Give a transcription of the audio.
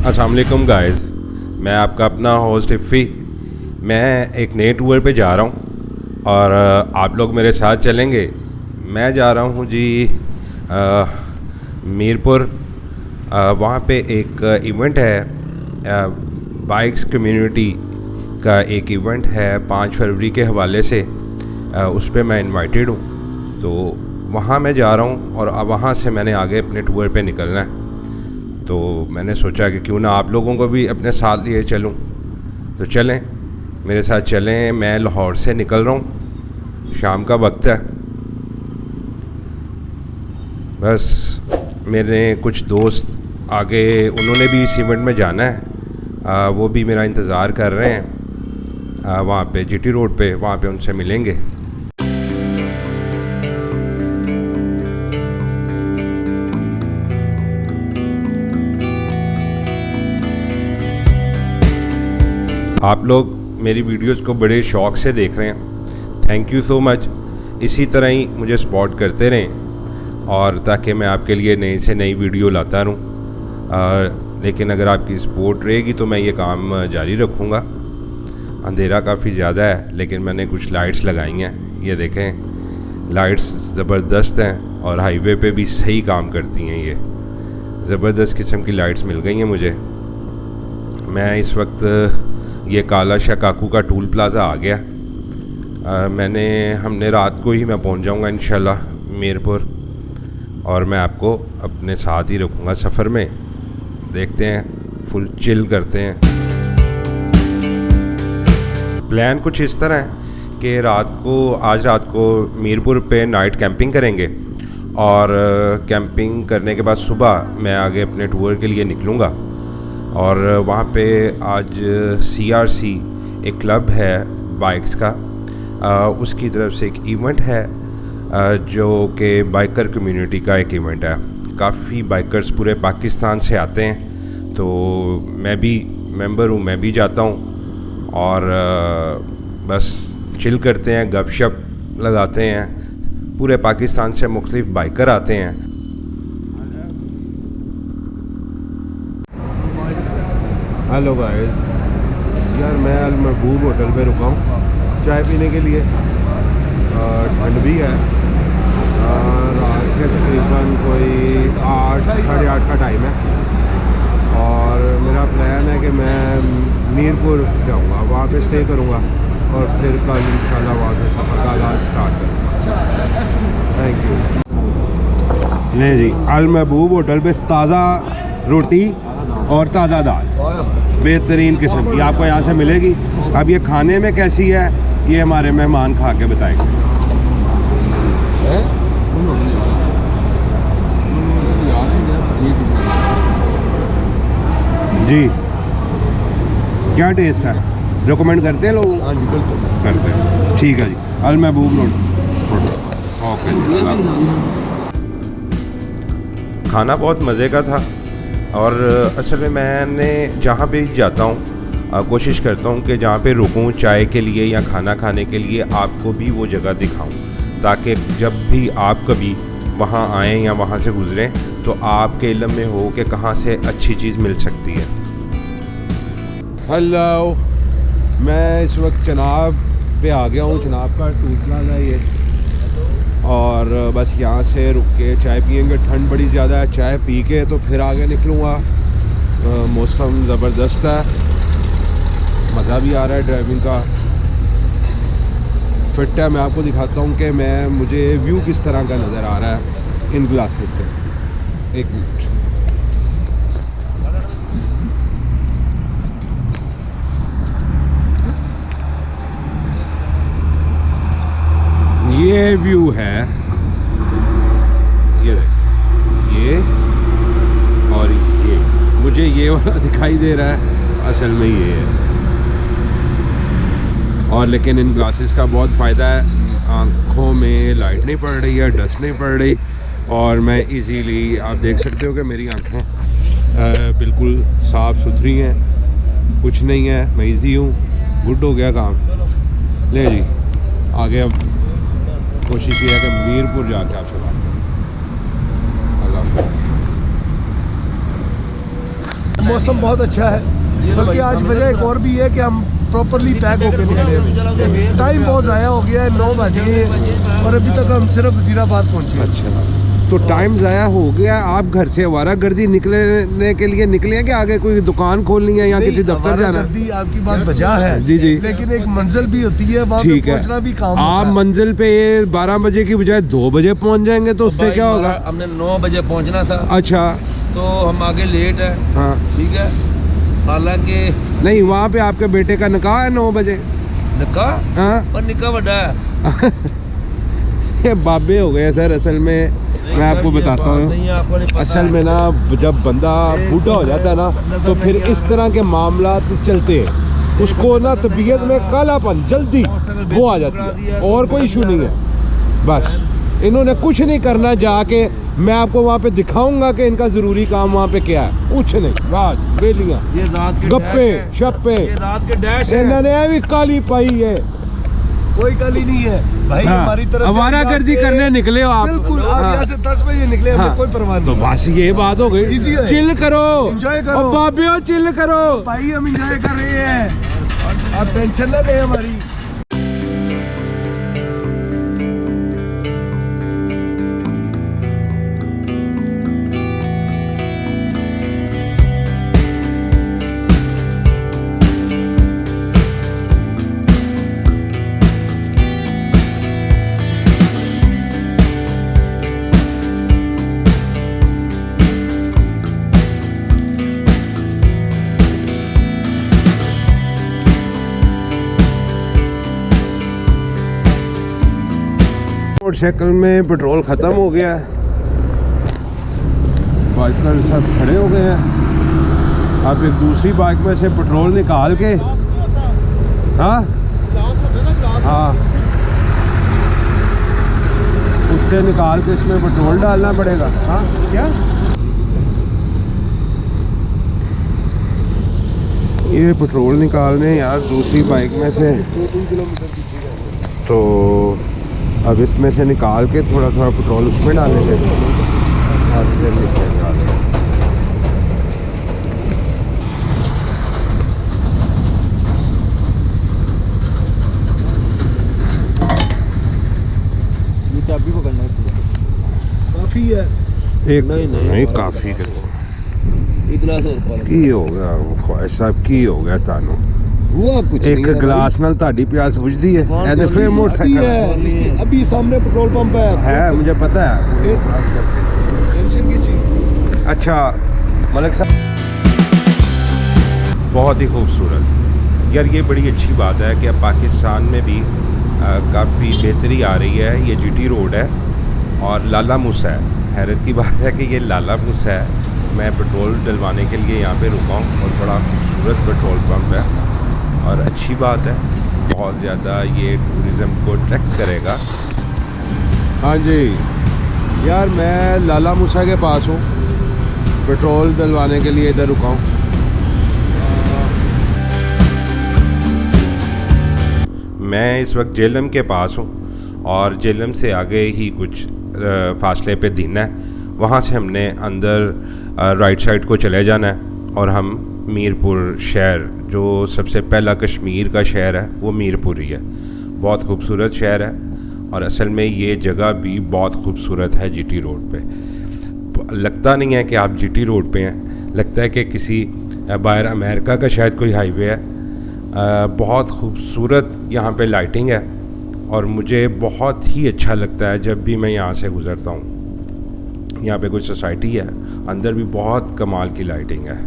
अस्सलाम वालेकुम गाइस, मैं आपका अपना होस्ट इफ़ी। मैं एक नए टूर पे जा रहा हूँ और आप लोग मेरे साथ चलेंगे। मैं जा रहा हूँ जी मीरपुर। वहाँ पे एक इवेंट है, बाइक्स कम्युनिटी का एक इवेंट है 5 फरवरी के हवाले से। उस पे मैं इनवाइटेड हूँ, तो वहाँ मैं जा रहा हूँ और अब वहाँ से मैंने आगे अपने टूर पे निकलना है। तो मैंने सोचा कि क्यों ना आप लोगों को भी अपने साथ लिए चलूं। तो चलें, मेरे साथ चलें। मैं लाहौर से निकल रहा हूँ, शाम का वक्त है। बस मेरे कुछ दोस्त आगे, उन्होंने भी इस इवेंट में जाना है। वो भी मेरा इंतज़ार कर रहे हैं वहाँ पे जीटी रोड पे, वहाँ पे उनसे मिलेंगे। आप लोग मेरी वीडियोस को बड़े शौक़ से देख रहे हैं, थैंक यू सो मच। इसी तरह ही मुझे सपोर्ट करते रहें और ताकि मैं आपके लिए नई से नई वीडियो लाता रहूँ। लेकिन अगर आपकी सपोर्ट रहेगी तो मैं ये काम जारी रखूँगा। अंधेरा काफ़ी ज़्यादा है, लेकिन मैंने कुछ लाइट्स लगाई हैं। ये देखें, लाइट्स ज़बरदस्त हैं और हाईवे पे भी सही काम करती हैं। ये ज़बरदस्त किस्म की लाइट्स मिल गई हैं मुझे। मैं इस वक्त ये काला शाह काकू का टूल प्लाज़ा आ गया। हमने रात को ही मैं पहुंच जाऊंगा इंशाल्लाह मीरपुर, और मैं आपको अपने साथ ही रखूंगा सफ़र में। देखते हैं, फुल चिल करते हैं। प्लान कुछ इस तरह है कि आज रात को मीरपुर पे नाइट कैंपिंग करेंगे और कैंपिंग करने के बाद सुबह मैं आगे अपने टूर के लिए निकलूँगा। और वहाँ पे आज CRC एक क्लब है बाइक्स का, उसकी तरफ से एक इवेंट है जो कि बाइकर कम्युनिटी का एक इवेंट है। काफ़ी बाइकर्स पूरे पाकिस्तान से आते हैं, तो मैं भी मेंबर हूँ, मैं भी जाता हूँ और बस चिल करते हैं, गपशप लगाते हैं। पूरे पाकिस्तान से मुख्तलिफ बाइकर आते हैं। हेलो गाइस, यार मैं अल महबूब होटल पे रुका हूँ चाय पीने के लिए। ठंड भी है, रात के तकरीबन कोई 8 साढ़े 8 का टाइम है और मेरा प्लान है कि मैं मीरपुर जाऊँगा, वहाँ पे स्टे करूँगा और फिर कल इंशाल्लाह वहाँ से सफ़र का आगाज़ स्टार्ट करूँगा। Thank you. नहीं जी, अल महबूब होटल पे ताज़ा रोटी और ताज़ा दाल बेहतरीन किस्म की आपको यहाँ से मिलेगी। अब ये खाने में कैसी है, ये हमारे मेहमान खा के बताएंगे। जी, क्या टेस्ट है? रिकमेंड करते हैं लोग? हाँ जी, बिल्कुल करते हैं। ठीक है जी, अल महबूब रोटी। ओके। खाना बहुत मज़े का था और असल में मैंने जहाँ पे जाता हूँ कोशिश करता हूँ कि जहाँ पे रुकूँ चाय के लिए या खाना खाने के लिए, आपको भी वो जगह दिखाऊँ, ताकि जब भी आप कभी वहाँ आएँ या वहाँ से गुज़रें तो आपके इल्म में हो कि कहाँ से अच्छी चीज़ मिल सकती है। हेलो, मैं इस वक्त चनाब पे आ गया हूँ। चनाब का टूल प्लाज़ा है ये, और बस यहाँ से रुक के चाय पियेंगे। ठंड बड़ी ज़्यादा है, चाय पी के तो फिर आगे निकलूँगा। मौसम ज़बरदस्त है, मज़ा भी आ रहा है ड्राइविंग का। फिट है। मैं आपको दिखाता हूँ कि मुझे व्यू किस तरह का नज़र आ रहा है इन ग्लासेस से। एक मिनट, ये व्यू है, ये और ये मुझे ये वाला दिखाई दे रहा है, असल में ये है। और लेकिन इन ग्लासेस का बहुत फ़ायदा है, आँखों में लाइट नहीं पड़ रही है, डस्ट नहीं पड़ रही, और मैं इजीली, आप देख सकते हो कि मेरी आँखें बिल्कुल साफ़ सुथरी हैं, कुछ नहीं है, मैं इजी हूँ। गुड हो गया काम। ले जी, आगे अब कोशिश ये है कि मीरपुर जाके आपसे बात करें। अल्लाह। मौसम बहुत अच्छा है, बल्कि आज वजह एक और भी है कि हम प्रॉपरली पैक होकर निकले हैं। टाइम बहुत ज़ाया हो गया है, 9 बज गए हैं और अभी तक हम सिर्फ वज़ीराबाद पहुँचे। अच्छा, तो टाइम ज़ाया हो गया। आप घर से आवारागर्दी निकलने के लिए निकले हैं कि आगे कोई दुकान खोलनी है या किसी दफ्तर जाना है? आपकी बात बजा है जी जी, लेकिन एक मंजिल भी होती है, वहाँ पे पहुंचना भी काम आप मंजिल पे 12 बजे की बजाय 2 बजे पहुंच जाएंगे तो उससे क्या होगा? हमने 9 बजे पहुंचना था। अच्छा, तो हम आगे लेट है। हाँ ठीक है, हालांकि नहीं, वहाँ पे आपके बेटे का निकाह है 9 बजे। निकाह? हाँ और निकाह बड़ा है। ये बाबे हो गए सर। असल में मैं आपको बताता हूँ, असल में ना जब बंदा बूढ़ा हो जाता है ना तो फिर इस तरह के मामला चलते हैं। उसको ना तबीयत में कालापन जल्दी वो आ जाती है, और कोई इशू नहीं है। बस इन्होंने कुछ नहीं करना, जाके मैं आपको वहाँ पे दिखाऊंगा कि इनका ज़रूरी काम वहाँ पे क्या है। कुछ नहीं, बस बेलियाँ, गप्पे शप्पे, रात के डैश इन्होंने भी काली पाई है। कोई काली नहीं है भाई। हाँ, हमारी तरफ आवारागर्दी करने निकले हो आप। बिल्कुल, आप हाँ, यहाँ से 10 बजे निकले, हमें हाँ, कोई परवाह तो नहीं। बस ये बात हो गई। Easy है। चिल करो, Enjoy करो। ओ बाबियो चिल करो भाई, हम इंजॉय कर रहे हैं, आप टेंशन ना लें हमारी। मोटरसाइकिल में पेट्रोल ख़त्म हो गया है, बाइकर सब खड़े हो गए हैं। अब एक दूसरी बाइक में से पेट्रोल निकाल के, हाँ हाँ, उससे निकाल के इसमें पेट्रोल डालना पड़ेगा। हाँ क्या, ये पेट्रोल निकालने यार दूसरी बाइक में से, तो अब इसमें से निकाल के थोड़ा थोड़ा पेट्रोल उसमें डालने से और फिर निकलेगा। ये चाबी पकड़ना है, काफी है। एक नहीं, काफ़ी एक गिलास और पा लो। की हो गया ख्वाहिश साहब, की हो गया तानू। हुआ कुछ एक नहीं है गिलास नाल ताड़ी प्यास बुझदी है। हाँ, ऐसे तो फिर नहीं, मोटरसाइकिल है, अभी सामने पेट्रोल पंप है, मुझे पता है। टेंशन किस चीज़ की? अच्छा मलिक साहब, बहुत ही खूबसूरत यार, ये बड़ी अच्छी बात है कि अब पाकिस्तान में भी काफ़ी बेहतरी आ रही है। ये जीटी रोड है और लाला मूसा है। हैरत की बात है कि ये लाला मूसा है। मैं पेट्रोल डलवाने के लिए यहाँ पे रुका हूँ और बड़ा खूबसूरत पेट्रोल पंप है और अच्छी बात है, बहुत ज़्यादा ये टूरिज़्म को अट्रैक्ट करेगा। हाँ जी यार, मैं लाला मूसा के पास हूँ, पेट्रोल डलवाने के लिए इधर रुका हूँ। मैं इस वक्त जेलम के पास हूँ और जेलम से आगे ही कुछ फासले पे दिन है, वहाँ से हमने अंदर राइट साइड को चले जाना है और हम मीरपुर शहर, जो सबसे पहला कश्मीर का शहर है वो मीरपुर ही है। बहुत खूबसूरत शहर है और असल में ये जगह भी बहुत खूबसूरत है। जीटी रोड पे लगता नहीं है कि आप जीटी रोड पे हैं, लगता है कि किसी बाहर अमेरिका का शायद कोई हाईवे है। बहुत खूबसूरत यहाँ पे लाइटिंग है और मुझे बहुत ही अच्छा लगता है जब भी मैं यहाँ से गुज़रता हूँ। यहाँ पे कुछ सोसाइटी है, अंदर भी बहुत कमाल की लाइटिंग है।